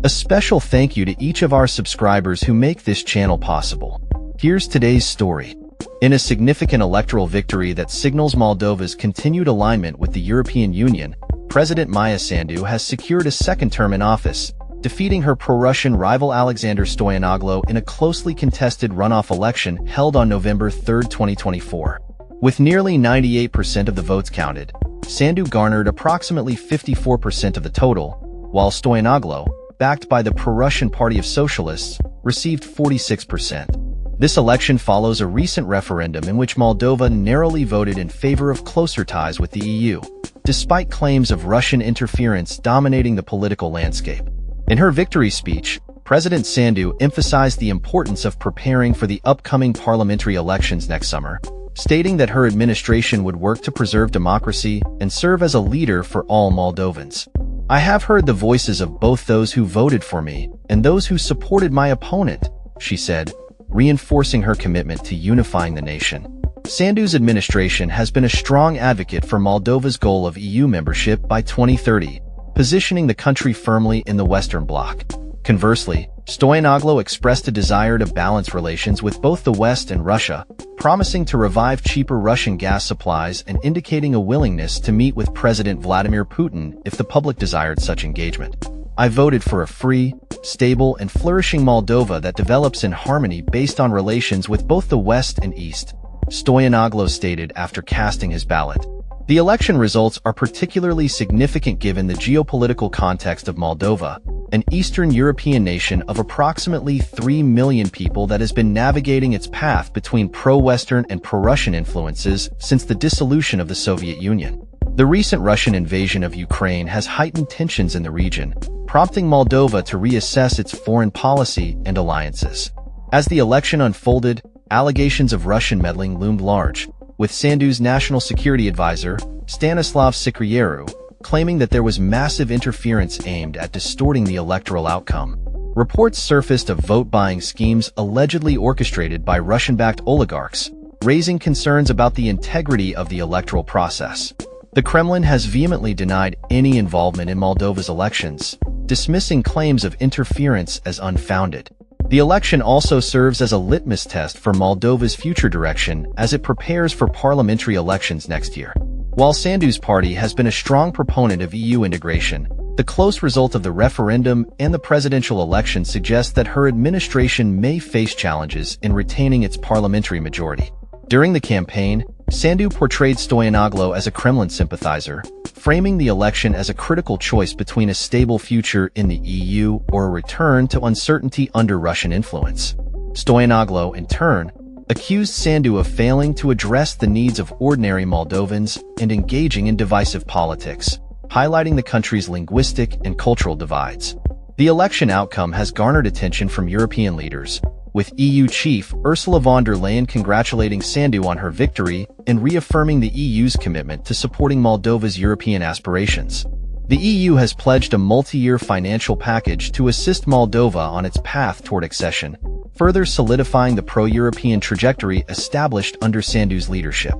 A special thank you to each of our subscribers who make this channel possible. Here's today's story. In a significant electoral victory that signals Moldova's continued alignment with the European Union, President Maia Sandu has secured a second term in office, defeating her pro-Russian rival Alexandr Stoianoglo in a closely contested runoff election held on November 3, 2024. With nearly 98% of the votes counted, Sandu garnered approximately 54% of the total, while Stoianoglo, backed by the pro-Russian Party of Socialists, received 46%. This election follows a recent referendum in which Moldova narrowly voted in favor of closer ties with the EU, despite claims of Russian interference dominating the political landscape. In her victory speech, President Sandu emphasized the importance of preparing for the upcoming parliamentary elections next summer, stating that her administration would work to preserve democracy and serve as a leader for all Moldovans. "I have heard the voices of both those who voted for me and those who supported my opponent," she said, reinforcing her commitment to unifying the nation. Sandu's administration has been a strong advocate for Moldova's goal of EU membership by 2030, positioning the country firmly in the Western Bloc. Conversely, Stoianoglo expressed a desire to balance relations with both the West and Russia, promising to revive cheaper Russian gas supplies and indicating a willingness to meet with President Vladimir Putin if the public desired such engagement. "I voted for a free, stable, and flourishing Moldova that develops in harmony based on relations with both the West and East," Stoianoglo stated after casting his ballot. The election results are particularly significant given the geopolitical context of Moldova, an Eastern European nation of approximately 3 million people that has been navigating its path between pro-Western and pro-Russian influences since the dissolution of the Soviet Union. The recent Russian invasion of Ukraine has heightened tensions in the region, prompting Moldova to reassess its foreign policy and alliances. As the election unfolded, allegations of Russian meddling loomed large, with Sandu's national security advisor, Stanislav Sicrieru, claiming that there was massive interference aimed at distorting the electoral outcome. Reports surfaced of vote-buying schemes allegedly orchestrated by Russian-backed oligarchs, raising concerns about the integrity of the electoral process. The Kremlin has vehemently denied any involvement in Moldova's elections, dismissing claims of interference as unfounded. The election also serves as a litmus test for Moldova's future direction as it prepares for parliamentary elections next year. While Sandu's party has been a strong proponent of EU integration, the close result of the referendum and the presidential election suggests that her administration may face challenges in retaining its parliamentary majority. During the campaign, Sandu portrayed Stoianoglo as a Kremlin sympathizer, framing the election as a critical choice between a stable future in the EU or a return to uncertainty under Russian influence. Stoianoglo, in turn, accused Sandu of failing to address the needs of ordinary Moldovans and engaging in divisive politics, highlighting the country's linguistic and cultural divides. The election outcome has garnered attention from European leaders, with EU chief Ursula von der Leyen congratulating Sandu on her victory and reaffirming the EU's commitment to supporting Moldova's European aspirations. The EU has pledged a multi-year financial package to assist Moldova on its path toward accession, further solidifying the pro-European trajectory established under Sandu's leadership.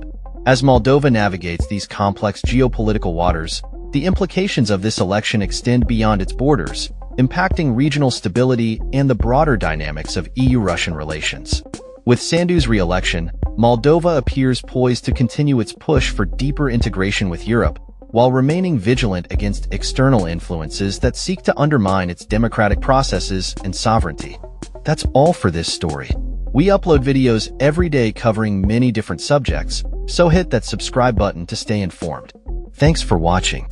As Moldova navigates these complex geopolitical waters, the implications of this election extend beyond its borders, impacting regional stability and the broader dynamics of EU-Russian relations. With Sandu's re-election, Moldova appears poised to continue its push for deeper integration with Europe, while remaining vigilant against external influences that seek to undermine its democratic processes and sovereignty. That's all for this story. We upload videos every day covering many different subjects, so hit that subscribe button to stay informed. Thanks for watching.